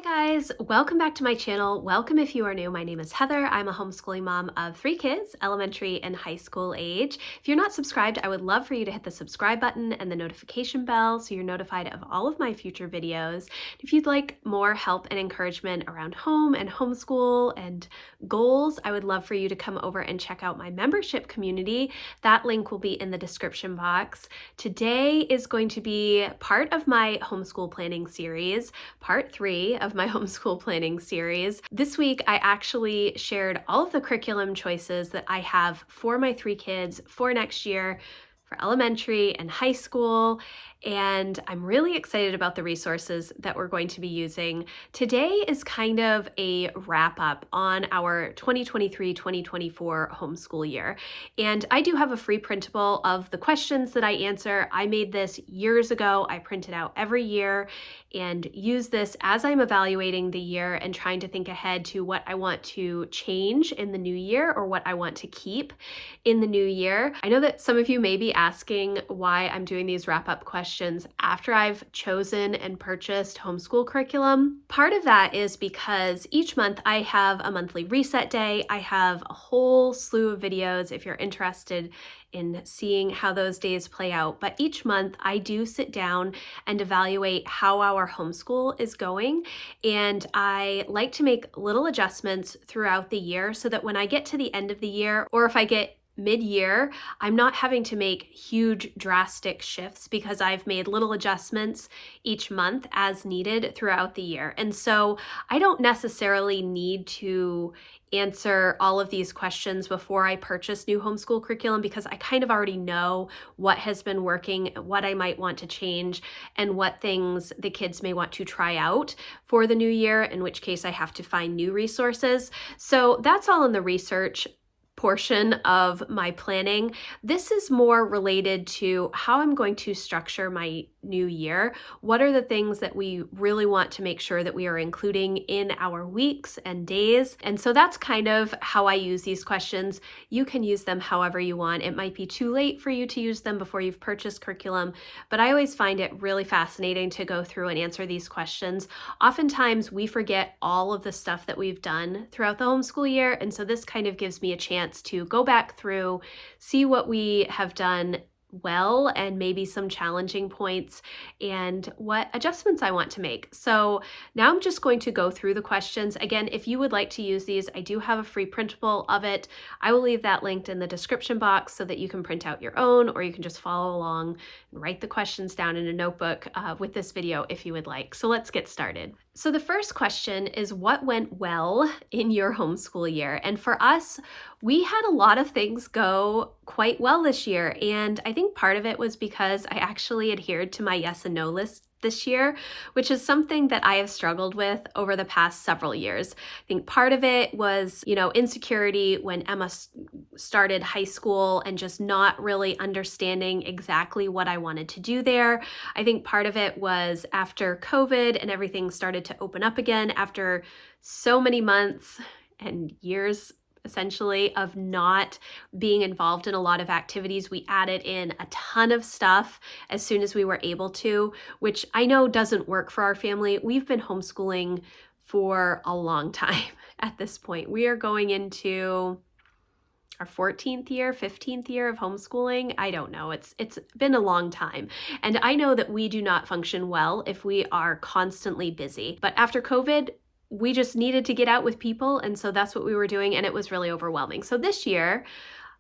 Hi guys, welcome back to my channel. Welcome if you are new. My name is Heather. I'm a homeschooling mom of 3 kids, elementary and high school age. If you're not subscribed, I would love for you to hit the subscribe button and the notification bell so you're notified of all of my future videos. If you'd like more help and encouragement around home and homeschool and goals, I would love for you to come over and check out my membership community. That link will be in the description box. Today is going to be part of my homeschool planning series, part 3 of my homeschool planning series. This week, I actually shared all of the curriculum choices that I have for my 3 kids for next year for elementary and high school, and I'm really excited about the resources that we're going to be using. Today is kind of a wrap up on our 2023-2024 homeschool year, and I do have a free printable of the questions that I answer. I made this years ago. I print it out every year and use this as I'm evaluating the year and trying to think ahead to what I want to change in the new year or what I want to keep in the new year. I know that some of you may be asking why I'm doing these wrap-up questions after I've chosen and purchased homeschool curriculum. Part of that is because each month I have a monthly reset day. I have a whole slew of videos if you're interested in seeing how those days play out. But each month I do sit down and evaluate how our homeschool is going. And I like to make little adjustments throughout the year so that when I get to the end of the year, or if I get mid-year, I'm not having to make huge drastic shifts because I've made little adjustments each month as needed throughout the year. And so I don't necessarily need to answer all of these questions before I purchase new homeschool curriculum because I kind of already know what has been working, what I might want to change, and what things the kids may want to try out for the new year, in which case I have to find new resources. So that's all in the research portion of my planning. This is more related to how I'm going to structure my new year. What are the things that we really want to make sure that we are including in our weeks and days? And so that's kind of how I use these questions. You can use them however you want. It might be too late for you to use them before you've purchased curriculum, but I always find it really fascinating to go through and answer these questions. Oftentimes we forget all of the stuff that we've done throughout the homeschool year, and so this kind of gives me a chance to go back through, see what we have done well and maybe some challenging points and what adjustments I want to make. So now I'm just going to go through the questions. Again, if you would like to use these, I do have a free printable of it. I will leave that linked in the description box so that you can print out your own, or you can just follow along and write the questions down in a notebook with this video if you would like. So let's get started. So the first question is, what went well in your homeschool year? And for us, we had a lot of things go quite well this year. And I think part of it was because I actually adhered to my yes and no list this year, which is something that I have struggled with over the past several years. I think part of it was, insecurity when Emma started high school and just not really understanding exactly what I wanted to do there. I think part of it was after COVID and everything started to open up again after so many months and years essentially of not being involved in a lot of activities. We added in a ton of stuff as soon as we were able to, which I know doesn't work for our family. We've been homeschooling for a long time at this point. We are going into our 14th year, 15th year of homeschooling. I don't know. It's been a long time. And I know that we do not function well if we are constantly busy. But after COVID, we just needed to get out with people, and so that's what we were doing, and it was really overwhelming. So this year,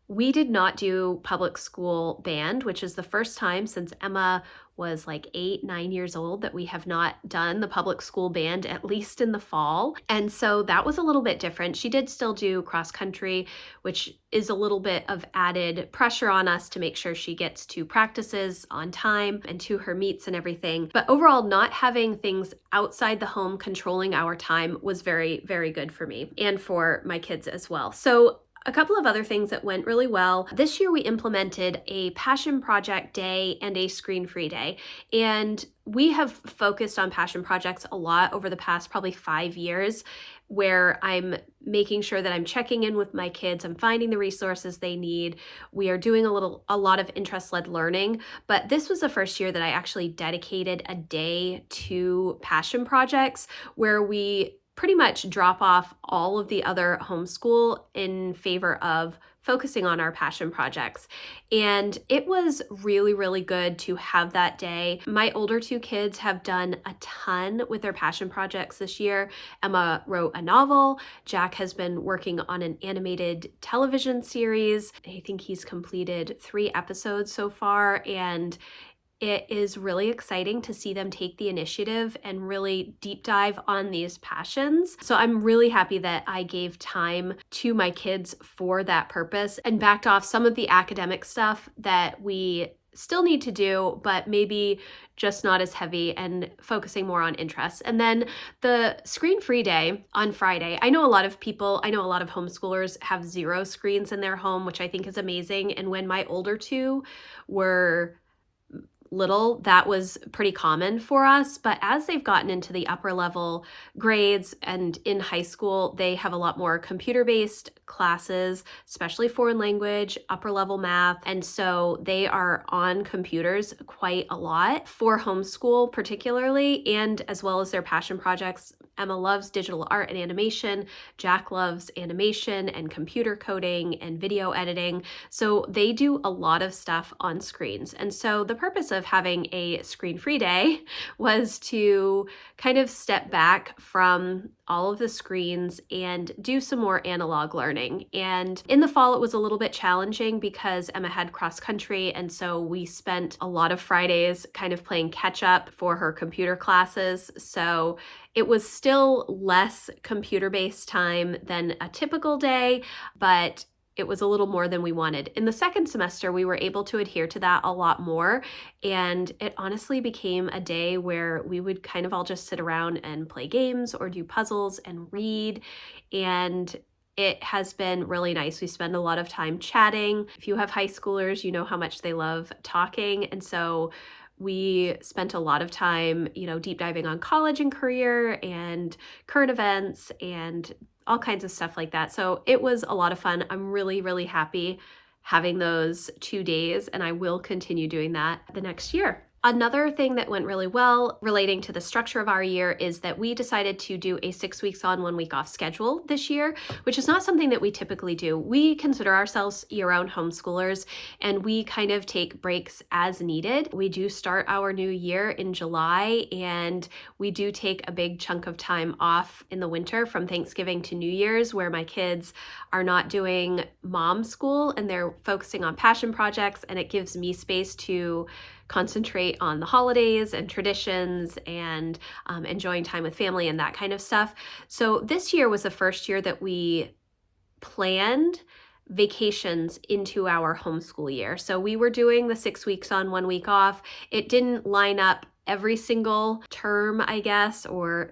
we did not do public school band, which is the first time since Emma was like 8, 9 years old that we have not done the public school band, at least in the fall. And so that was a little bit different. She did still do cross country, which is a little bit of added pressure on us to make sure she gets to practices on time and to her meets and everything. But overall, not having things outside the home controlling our time was very, very good for me and for my kids as well. So A couple of other things that went really well. This year we implemented a passion project day and a screen-free day. And we have focused on passion projects a lot over the past probably 5 years, where I'm making sure that I'm checking in with my kids, I'm finding the resources they need. We are doing a lot of interest-led learning, but this was the first year that I actually dedicated a day to passion projects where we pretty much drop off all of the other homeschool in favor of focusing on our passion projects. And it was really, really good to have that day. My older two kids have done a ton with their passion projects this year. Emma wrote a novel. Jack has been working on an animated television series. I think he's completed 3 episodes so far, and it is really exciting to see them take the initiative and really deep dive on these passions. So I'm really happy that I gave time to my kids for that purpose and backed off some of the academic stuff that we still need to do, but maybe just not as heavy, and focusing more on interests. And then the screen-free day on Friday. I know a lot of homeschoolers have 0 screens in their home, which I think is amazing. And when my older two were little, that was pretty common for us. But as they've gotten into the upper level grades and in high school, they have a lot more computer-based classes, especially foreign language, upper level math. And so they are on computers quite a lot for homeschool particularly, and as well as their passion projects. Emma loves digital art and animation. Jack loves animation and computer coding and video editing. So they do a lot of stuff on screens. And so the purpose of having a screen-free day was to kind of step back from all of the screens and do some more analog learning. And in the fall, it was a little bit challenging because Emma had cross country. And so we spent a lot of Fridays kind of playing catch up for her computer classes. So it was still less computer-based time than a typical day, but it was a little more than we wanted. In the second semester, we were able to adhere to that a lot more. And it honestly became a day where we would kind of all just sit around and play games or do puzzles and read. And it has been really nice. We spend a lot of time chatting. If you have high schoolers, you know how much they love talking. And so we spent a lot of time, deep diving on college and career and current events and all kinds of stuff like that. So it was a lot of fun. I'm really, really happy having those 2 days, and I will continue doing that the next year. Another thing that went really well relating to the structure of our year is that we decided to do a 6 weeks on, 1 week off schedule this year, which is not something that we typically do. We consider ourselves year-round homeschoolers, and we kind of take breaks as needed. We do start our new year in July, and we do take a big chunk of time off in the winter from Thanksgiving to New Year's, where my kids are not doing mom school and they're focusing on passion projects, and it gives me space to concentrate on the holidays and traditions and enjoying time with family and that kind of stuff. So this year was the first year that we planned vacations into our homeschool year. So we were doing the 6 weeks on, 1 week off. It didn't line up every single term, I guess, or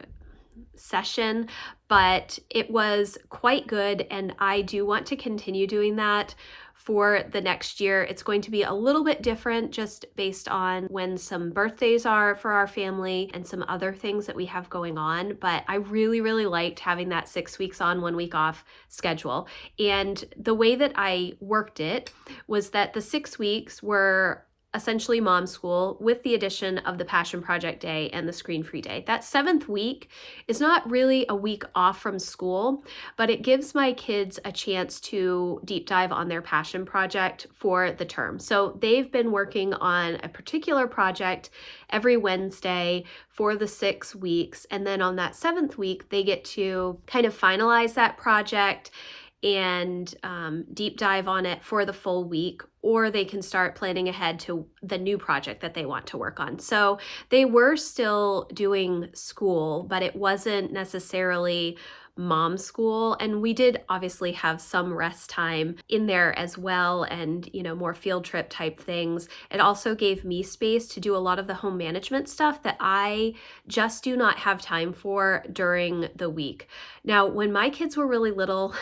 session, but it was quite good. And I do want to continue doing that for the next year. It's going to be a little bit different just based on when some birthdays are for our family and some other things that we have going on. But I really, really liked having that 6 weeks on, 1 week off schedule. And the way that I worked it was that the 6 weeks were essentially mom school with the addition of the passion project day and the screen-free day. That 7th week is not really a week off from school, but it gives my kids a chance to deep dive on their passion project for the term. So they've been working on a particular project every Wednesday for the 6 weeks. And then on that 7th week, they get to kind of finalize that project and deep dive on it for the full week, or they can start planning ahead to the new project that they want to work on. So they were still doing school, but it wasn't necessarily mom school. And we did obviously have some rest time in there as well, and, more field trip type things. It also gave me space to do a lot of the home management stuff that I just do not have time for during the week. Now, when my kids were really little,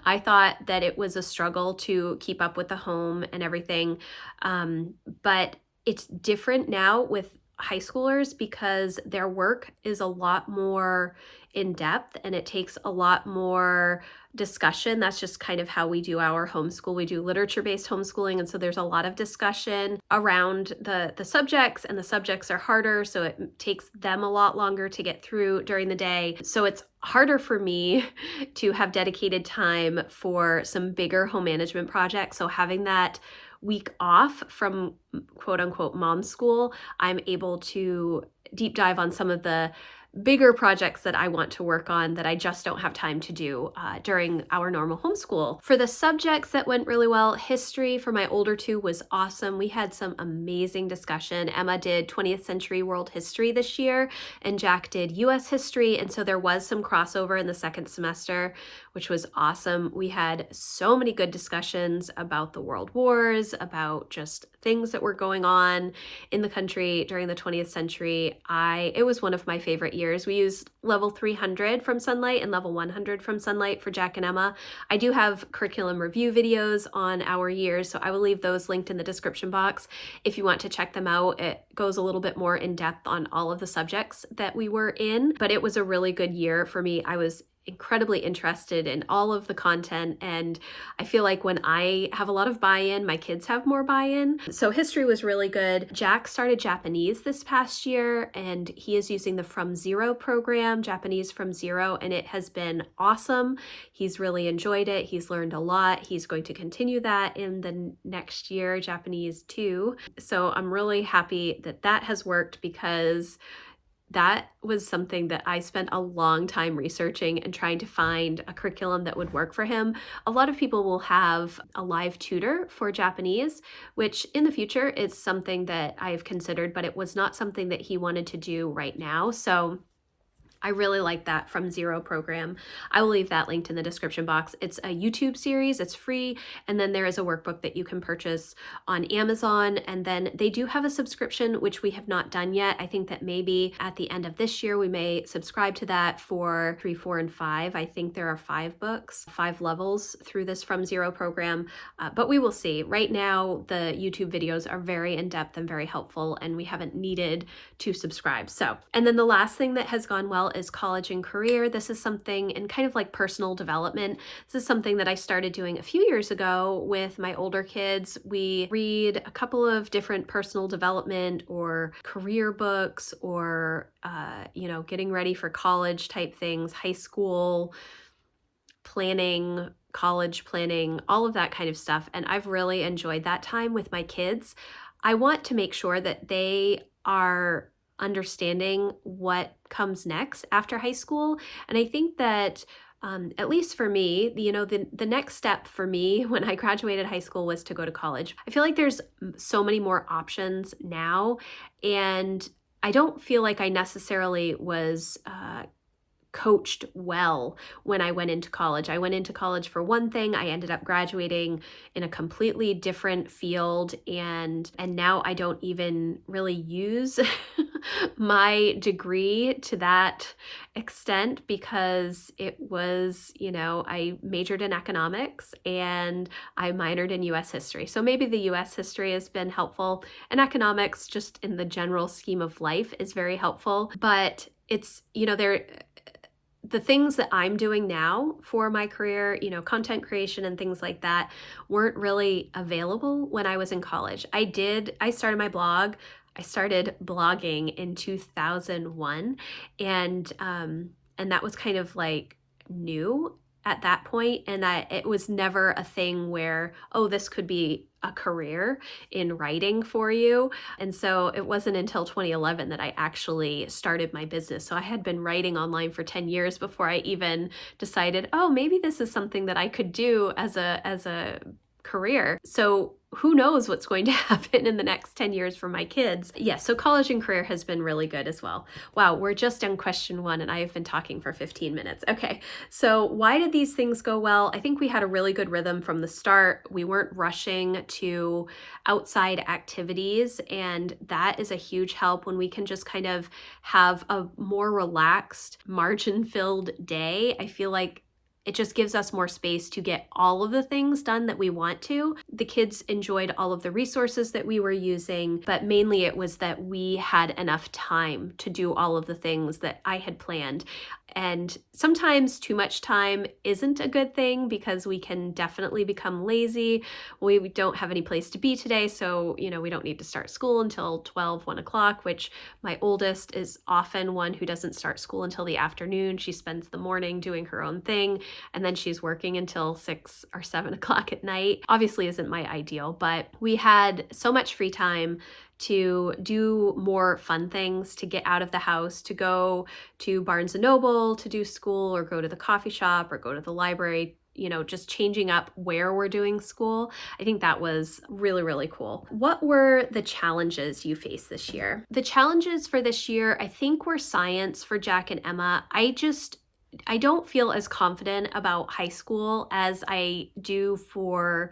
I thought that it was a struggle to keep up with the home and everything. But it's different now with high schoolers because their work is a lot more in depth and it takes a lot more discussion. That's just kind of how we do our homeschool. We do literature-based homeschooling, and so there's a lot of discussion around the subjects, and the subjects are harder, so it takes them a lot longer to get through during the day. So it's harder for me to have dedicated time for some bigger home management projects. So having that week off from quote unquote mom school, I'm able to deep dive on some of the bigger projects that I want to work on that I just don't have time to do during our normal homeschool. For the subjects that went really well, history for my older two was awesome. We had some amazing discussion. Emma did 20th century world history this year, and Jack did US history, and so there was some crossover in the second semester, which was awesome. We had so many good discussions about the world wars, about just things that were going on in the country during the 20th century. It was one of my favorite years. We used level 300 from Sunlight and level 100 from Sunlight for Jack and Emma. I do have curriculum review videos on our years, so I will leave those linked in the description box if you want to check them out. It goes a little bit more in depth on all of the subjects that we were in, but it was a really good year for me. I was incredibly interested in all of the content, and I feel like when I have a lot of buy-in, my kids have more buy-in. So history was really good. Jack started Japanese this past year, and he is using the From Zero program, Japanese from Zero, and it has been awesome. He's really enjoyed it. He's learned a lot. He's going to continue that in the next year, Japanese too. So I'm really happy that that has worked, because that was something that I spent a long time researching and trying to find a curriculum that would work for him. A lot of people will have a live tutor for Japanese, which in the future is something that I've considered, but it was not something that he wanted to do right now. So I really like that From Zero program. I will leave that linked in the description box. It's a YouTube series, it's free, and then there is a workbook that you can purchase on Amazon, and then they do have a subscription, which we have not done yet. I think that maybe at the end of this year, we may subscribe to that for 3, 4, and 5. I think there are 5 books, 5 levels through this From Zero program, but we will see. Right now, the YouTube videos are very in-depth and very helpful, and we haven't needed to subscribe. So, and then the last thing that has gone well is college and career. This is something in kind of like personal development. This is something that I started doing a few years ago with my older kids. We read a couple of different personal development or career books, or, getting ready for college type things, high school planning, college planning, all of that kind of stuff. And I've really enjoyed that time with my kids. I want to make sure that they are understanding what comes next after high school. And I think that at least for me, the next step for me when I graduated high school was to go to college. I feel like there's so many more options now, and I don't feel like I necessarily was coached well when I went into college. I went into college for one thing. I ended up graduating in a completely different field, and now I don't even really use my degree to that extent, because it was, I majored in economics and I minored in US history. So maybe the US history has been helpful, and economics just in the general scheme of life is very helpful, but it's, the things that I'm doing now for my career, content creation and things like that, weren't really available when I was in college. I started my blog. I started blogging in 2001, and that was kind of like new at that point, and it was never a thing where, oh, this could be a career in writing for you. And so it wasn't until 2011 that I actually started my business. So I had been writing online for 10 years before I even decided, oh, maybe this is something that I could do as a career. So who knows what's going to happen in the next 10 years for my kids. Yeah, so college and career has been really good as well. Wow, we're just on question 1 and I have been talking for 15 minutes. Okay, so why did these things go well? I think we had a really good rhythm from the start. We weren't rushing to outside activities, and that is a huge help when we can just kind of have a more relaxed, margin-filled day. I feel like it just gives us more space to get all of the things done that we want to. The kids enjoyed all of the resources that we were using, but mainly it was that we had enough time to do all of the things that I had planned. And sometimes too much time isn't a good thing because we can definitely become lazy. We don't have any place to be today, so we don't need to start school until 12, 1 o'clock, which my oldest is often one who doesn't start school until the afternoon. She spends the morning doing her own thing, and then she's working until 6 or 7 o'clock at night. Obviously isn't my ideal, but we had so much free time to do more fun things, to get out of the house, to go to Barnes and Noble to do school, or go to the coffee shop, or go to the library, just changing up where we're doing school. I think that was really, really cool. What were the challenges you faced this year? The challenges for this year, I think, were science for Jack and Emma. I don't feel as confident about high school as I do for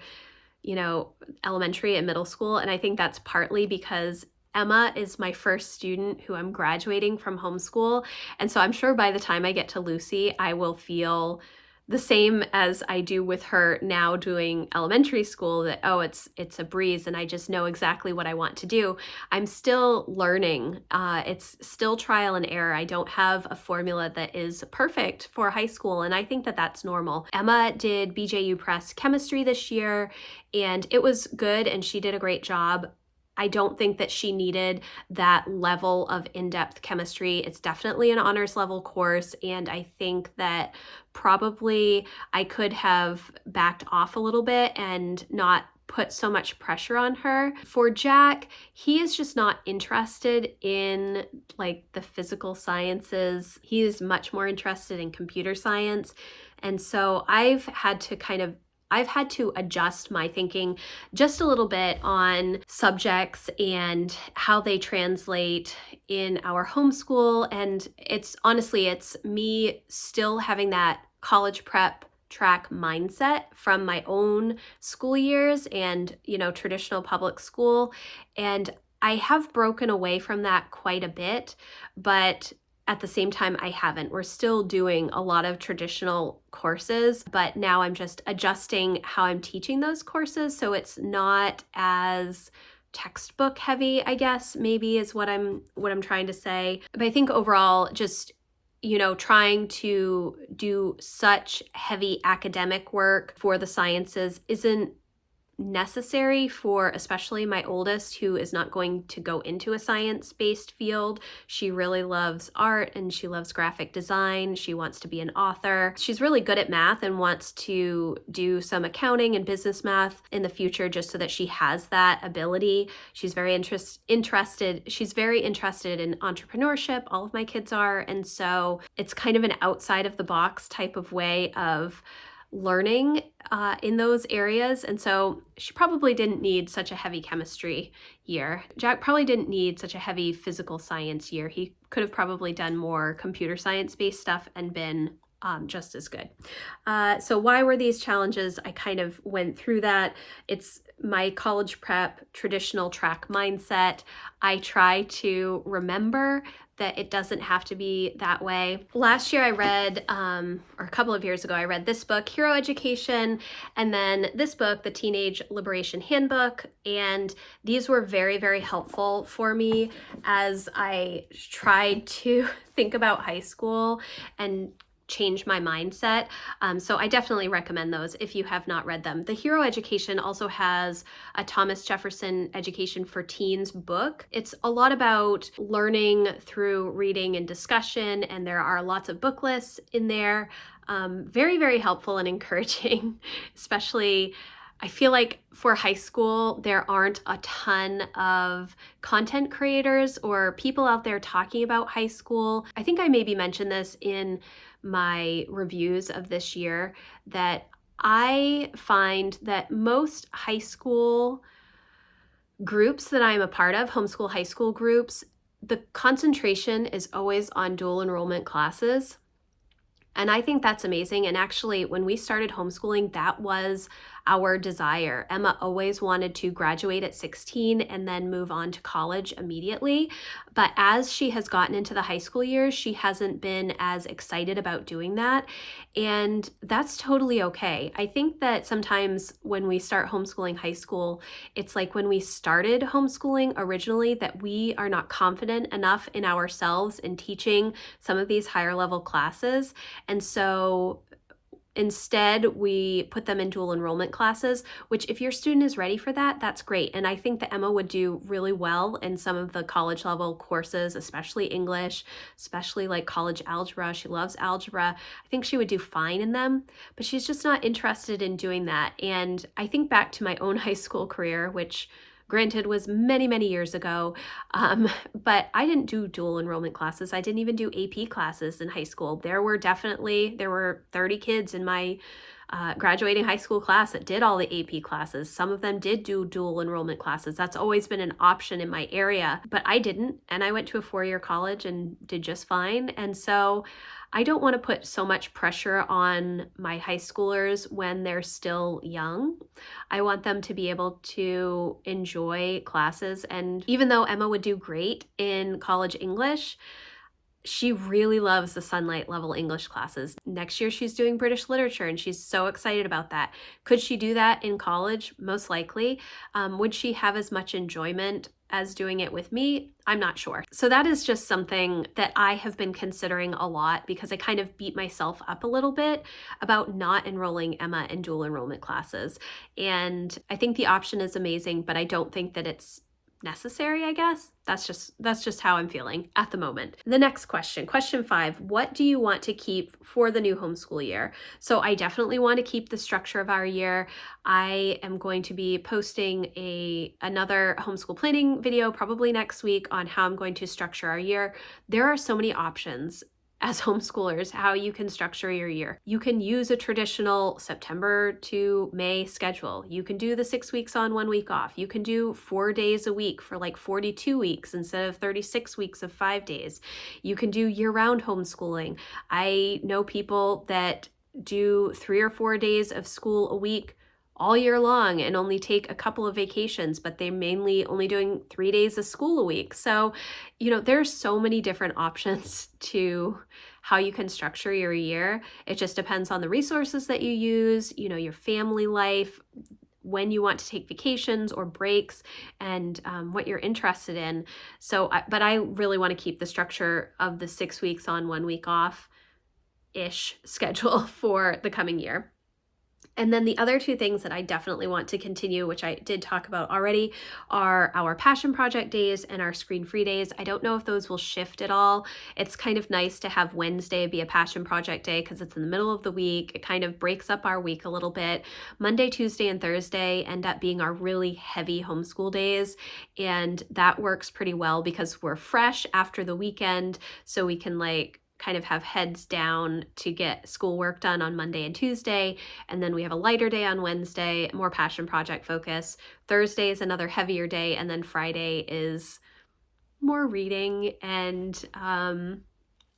elementary and middle school. And I think that's partly because Emma is my first student who I'm graduating from homeschool. And so I'm sure by the time I get to Lucy, I will feel the same as I do with her now doing elementary school, that, oh, it's a breeze and I just know exactly what I want to do. I'm still learning. It's still trial and error. I don't have a formula that is perfect for high school, and I think that that's normal. Emma did BJU Press chemistry this year, and it was good, and she did a great job. I don't think that she needed that level of in-depth chemistry. It's definitely an honors level course, and I think that probably I could have backed off a little bit and not put so much pressure on her. For Jack, he is just not interested in the physical sciences. He is much more interested in computer science. And so I've had to adjust my thinking just a little bit on subjects and how they translate in our homeschool. And it's me still having that college prep track mindset from my own school years and, traditional public school. And I have broken away from that quite a bit, but at the same time, I haven't. We're still doing a lot of traditional courses, but now I'm just adjusting how I'm teaching those courses so it's not as textbook heavy, I guess, maybe is what I'm trying to say. But I think overall, just trying to do such heavy academic work for the sciences isn't necessary for especially my oldest, who is not going to go into a science-based field. She really loves art and she loves graphic design. She wants to be an author. She's really good at math and wants to do some accounting and business math in the future just so that she has that ability. She's very interested. She's very interested in entrepreneurship. All of my kids are. And so it's kind of an outside of the box type of way of learning in those areas. And so she probably didn't need such a heavy chemistry year. Jack probably didn't need such a heavy physical science year. He could have probably done more computer science-based stuff and been just as good. So why were these challenges? I kind of went through that. It's my college prep traditional track mindset. I try to remember that it doesn't have to be that way. Last year I read, or a couple of years ago, I read this book, Hero Education, and then this book, The Teenage Liberation Handbook. And these were very, very helpful for me as I tried to think about high school and change my mindset. So I definitely recommend those if you have not read them. The Hero Education also has a Thomas Jefferson Education for Teens book. It's a lot about learning through reading and discussion, and there are lots of book lists in there. Very, very helpful and encouraging, especially I feel like for high school, there aren't a ton of content creators or people out there talking about high school. I think I maybe mentioned this in my reviews of this year, that I find that most high school groups that I'm a part of, homeschool high school groups, the concentration is always on dual enrollment classes. And I think that's amazing. And actually, when we started homeschooling, that was our desire. Emma always wanted to graduate at 16 and then move on to college immediately. But as she has gotten into the high school years, she hasn't been as excited about doing that. And that's totally okay. I think that sometimes when we start homeschooling high school, it's like when we started homeschooling originally that we are not confident enough in ourselves in teaching some of these higher level classes. And so instead, we put them in dual enrollment classes, which if your student is ready for that, that's great. And I think that Emma would do really well in some of the college level courses, especially English, especially like college algebra. She loves algebra. I think she would do fine in them, but she's just not interested in doing that. And I think back to my own high school career, which granted was many, many years ago, but I didn't do dual enrollment classes. I didn't even do AP classes in high school. There were 30 kids in my graduating high school class that did all the AP classes. Some of them did do dual enrollment classes. That's always been an option in my area, but I didn't. And I went to a 4-year college and did just fine. And so I don't want to put so much pressure on my high schoolers when they're still young. I want them to be able to enjoy classes. And even though Emma would do great in college English, she really loves the Sunlight level English classes. Next year, she's doing British literature, and she's so excited about that. Could she do that in college? Most likely. Would she have as much enjoyment as doing it with me? I'm not sure. So that is just something that I have been considering a lot because I kind of beat myself up a little bit about not enrolling Emma in dual enrollment classes. And I think the option is amazing, but I don't think that it's necessary, I guess. That's just how I'm feeling at the moment. The next question 5, what do you want to keep for the new homeschool year? So I definitely want to keep the structure of our year. I am going to be posting another homeschool planning video probably next week on how I'm going to structure our year. There are so many options as homeschoolers, how you can structure your year. You can use a traditional September to May schedule. You can do the 6 weeks on, 1 week off. You can do 4 days a week for like 42 weeks instead of 36 weeks of 5 days. You can do year-round homeschooling. I know people that do 3 or 4 days of school a week all year long and only take a couple of vacations, but they're mainly only doing 3 days of school a week. So, there's so many different options to how you can structure your year. It just depends on the resources that you use, your family life, when you want to take vacations or breaks, and what you're interested in. But I really want to keep the structure of the 6 weeks on, 1 week off-ish schedule for the coming year. And then the other 2 things that I definitely want to continue, which I did talk about already, are our passion project days and our screen-free days. I don't know if those will shift at all. It's kind of nice to have Wednesday be a passion project day because it's in the middle of the week. It kind of breaks up our week a little bit. Monday, Tuesday, and Thursday end up being our really heavy homeschool days. And that works pretty well because we're fresh after the weekend, so we can kind of have heads down to get schoolwork done on Monday and Tuesday. And then we have a lighter day on Wednesday, more passion project focus. Thursday is another heavier day. And then Friday is more reading and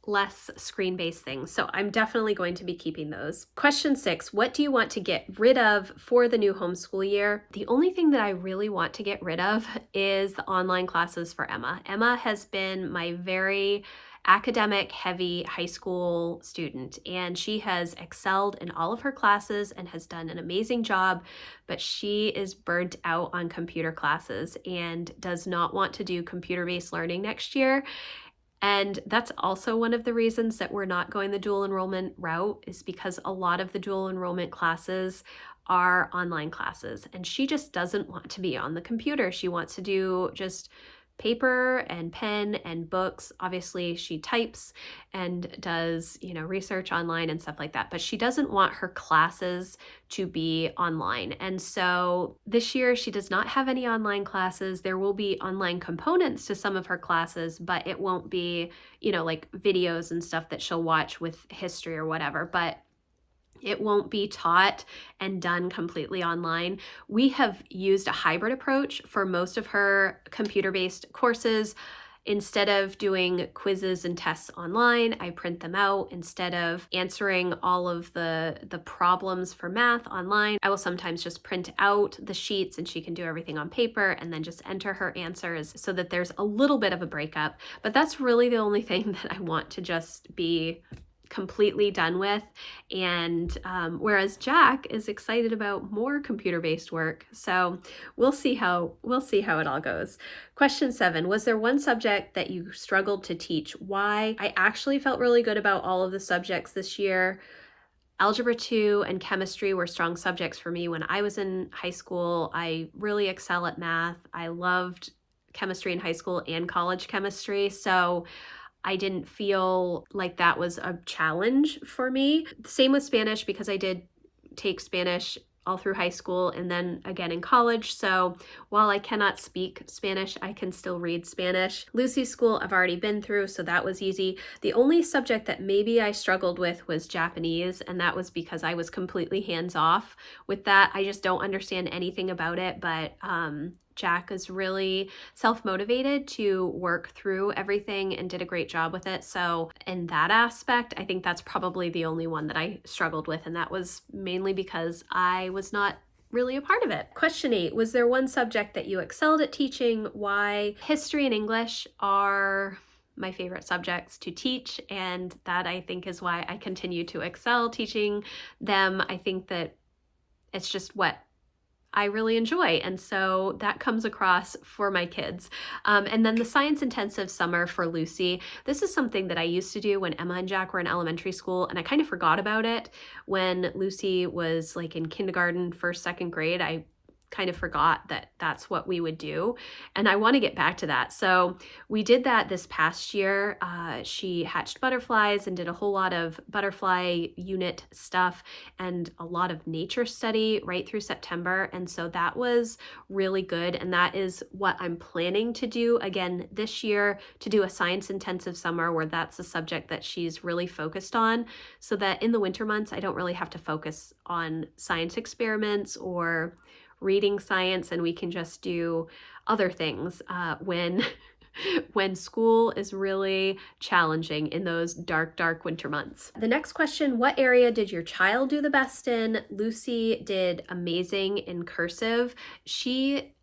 less screen-based things. So I'm definitely going to be keeping those. Question 6, what do you want to get rid of for the new homeschool year? The only thing that I really want to get rid of is the online classes for Emma. Emma has been my very academic heavy high school student, and she has excelled in all of her classes and has done an amazing job, but she is burnt out on computer classes and does not want to do computer-based learning next year. And that's also one of the reasons that we're not going the dual enrollment route, is because a lot of the dual enrollment classes are online classes, and she just doesn't want to be on the computer. She wants to do just paper and pen and books. Obviously, she types and does, research online and stuff like that, but she doesn't want her classes to be online. And so this year she does not have any online classes. There will be online components to some of her classes, but it won't be, like videos and stuff that she'll watch with history or whatever. But It won't be taught and done completely online. We have used a hybrid approach for most of her computer-based courses. Instead of doing quizzes and tests online, I print them out. Instead of answering all of the problems for math online, I will sometimes just print out the sheets and she can do everything on paper and then just enter her answers so that there's a little bit of a breakup. But that's really the only thing that I want to just be completely done with. And whereas Jack is excited about more computer-based work. So we'll see how it all goes. Question 7, was there one subject that you struggled to teach? Why? I actually felt really good about all of the subjects this year. Algebra 2 and chemistry were strong subjects for me when I was in high school. I really excel at math. I loved chemistry in high school and college chemistry. So I didn't feel like that was a challenge for me. Same with Spanish, because I did take Spanish all through high school and then again in college. So while I cannot speak Spanish, I can still read Spanish. Lucy's school I've already been through, so that was easy. The only subject that maybe I struggled with was Japanese, and that was because I was completely hands-off with that. I just don't understand anything about it, but Jack is really self-motivated to work through everything and did a great job with it. So in that aspect, I think that's probably the only one that I struggled with, and that was mainly because I was not really a part of it. Question 8, was there one subject that you excelled at teaching? Why? History and English are my favorite subjects to teach, and that I think is why I continue to excel teaching them. I think that it's just what I really enjoy. And so that comes across for my kids. And then the science intensive summer for Lucy. This is something that I used to do when Emma and Jack were in elementary school, and I kind of forgot about it when Lucy was like in kindergarten, first, second grade. I kind of forgot that that's what we would do, and I want to get back to that. So we did that this past year. She hatched butterflies and did a whole lot of butterfly unit stuff and a lot of nature study right through September, and so that was really good, and that is what I'm planning to do again this year, to do a science intensive summer where that's the subject that she's really focused on, so that in the winter months I don't really have to focus on science experiments or reading science, and we can just do other things when school is really challenging in those dark winter months. The next question, what area did your child do the best in? Lucy did amazing in cursive. She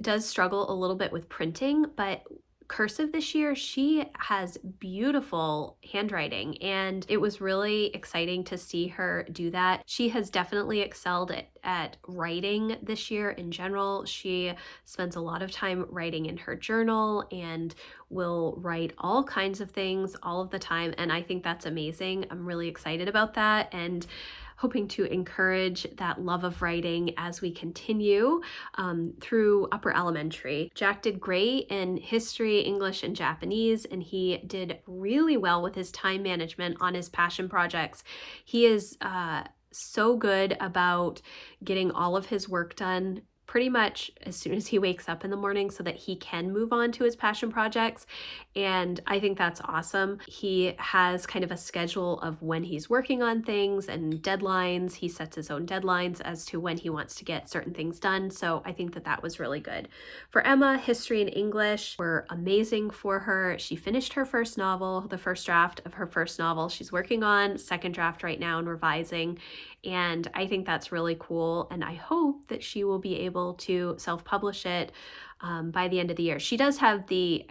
does struggle a little bit with printing, but cursive this year, she has beautiful handwriting, and it was really exciting to see her do that. She has definitely excelled at writing this year in general. She spends a lot of time writing in her journal and will write all kinds of things all of the time, and I think that's amazing. I'm really excited about that and hoping to encourage that love of writing as we continue through upper elementary. Jack did great in history, English, and Japanese, and he did really well with his time management on his passion projects. He is so good about getting all of his work done pretty much as soon as he wakes up in the morning so that he can move on to his passion projects. And I think that's awesome. He has kind of a schedule of when he's working on things and deadlines. He sets his own deadlines as to when he wants to get certain things done. So I think that that was really good. For Emma, history and English were amazing for her. She finished her first novel, the first draft of her first novel. She's working on second draft right now and revising. And I think that's really cool. And I hope that she will be able to self-publish it by the end of the year. She does have the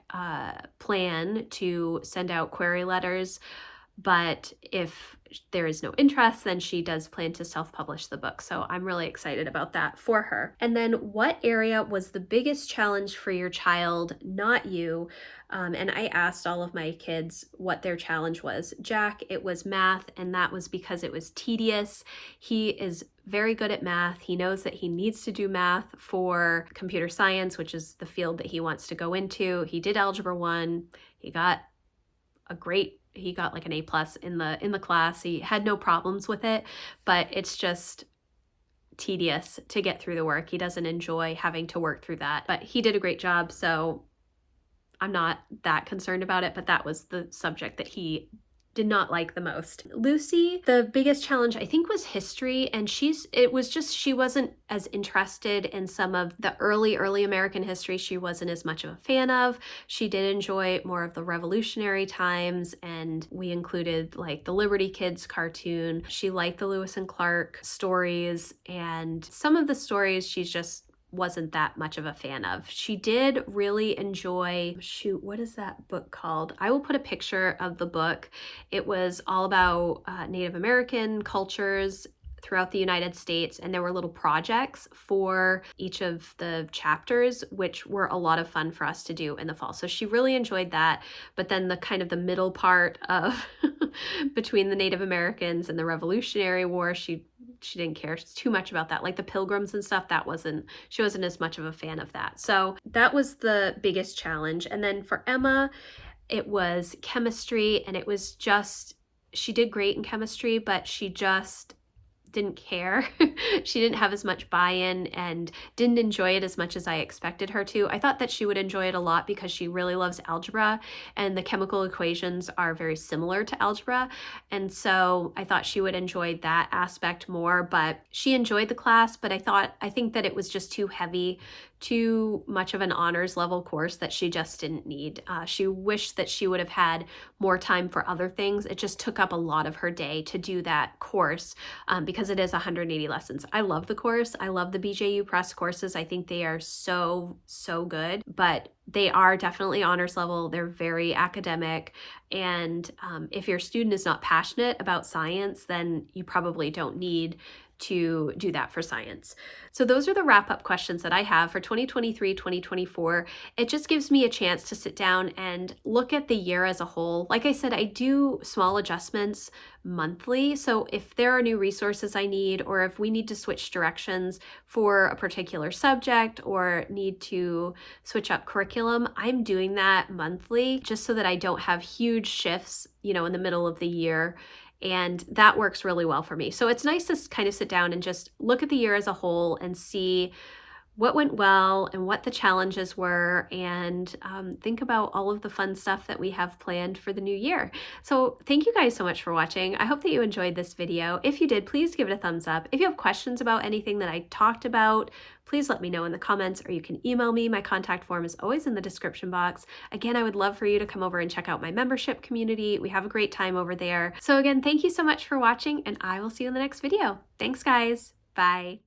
plan to send out query letters, but if there is no interest, then she does plan to self-publish the book. So I'm really excited about that for her. And then what area was the biggest challenge for your child, not you? And I asked all of my kids what their challenge was. Jack, it was math, and that was because it was tedious. He is very good at math. He knows that he needs to do math for computer science, which is the field that he wants to go into. He did Algebra 1. He got like an A+ in the class. He had no problems with it, but it's just tedious to get through the work. He doesn't enjoy having to work through that, but he did a great job, so I'm not that concerned about it, but that was the subject that he did not like the most. Lucy, the biggest challenge I think was history, and it was just she wasn't as interested in some of the early American history. She wasn't as much of a fan of. She did enjoy more of the revolutionary times, and we included like the Liberty Kids cartoon. She liked the Lewis and Clark stories, and some of the stories she's just wasn't that much of a fan of. She did really enjoy, shoot, what is that book called? I will put a picture of the book. It was all about Native American cultures throughout the United States, and there were little projects for each of the chapters, which were a lot of fun for us to do in the fall. So she really enjoyed that. But then the kind of the middle part of between the Native Americans and the Revolutionary War, she didn't care too much about that. Like the Pilgrims and stuff, she wasn't as much of a fan of that. So that was the biggest challenge. And then for Emma, it was chemistry, and it was just, she did great in chemistry, but she just didn't care. She didn't have as much buy-in and didn't enjoy it as much as I expected her to. I thought that she would enjoy it a lot because she really loves algebra, and the chemical equations are very similar to algebra. And so I thought she would enjoy that aspect more, but she enjoyed the class, but I think that it was just too heavy, too much of an honors level course that she just didn't need. She wished that she would have had more time for other things. It just took up a lot of her day to do that course because it is 180 lessons. I love the course. I love the BJU Press courses. I think they are so, so good, but they are definitely honors level. They're very academic. And if your student is not passionate about science, then you probably don't need to do that for science. So those are the wrap-up questions that I have for 2023, 2024. It just gives me a chance to sit down and look at the year as a whole. Like I said, I do small adjustments monthly. So if there are new resources I need, or if we need to switch directions for a particular subject or need to switch up curriculum, I'm doing that monthly just so that I don't have huge shifts, in the middle of the year. And that works really well for me. So it's nice to kind of sit down and just look at the year as a whole and see what went well and what the challenges were, and think about all of the fun stuff that we have planned for the new year. So thank you guys so much for watching. I hope that you enjoyed this video. If you did, please give it a thumbs up. If you have questions about anything that I talked about, please let me know in the comments, or you can email me. My contact form is always in the description box. Again, I would love for you to come over and check out my membership community. We have a great time over there. So again, thank you so much for watching, and I will see you in the next video. Thanks, guys. Bye.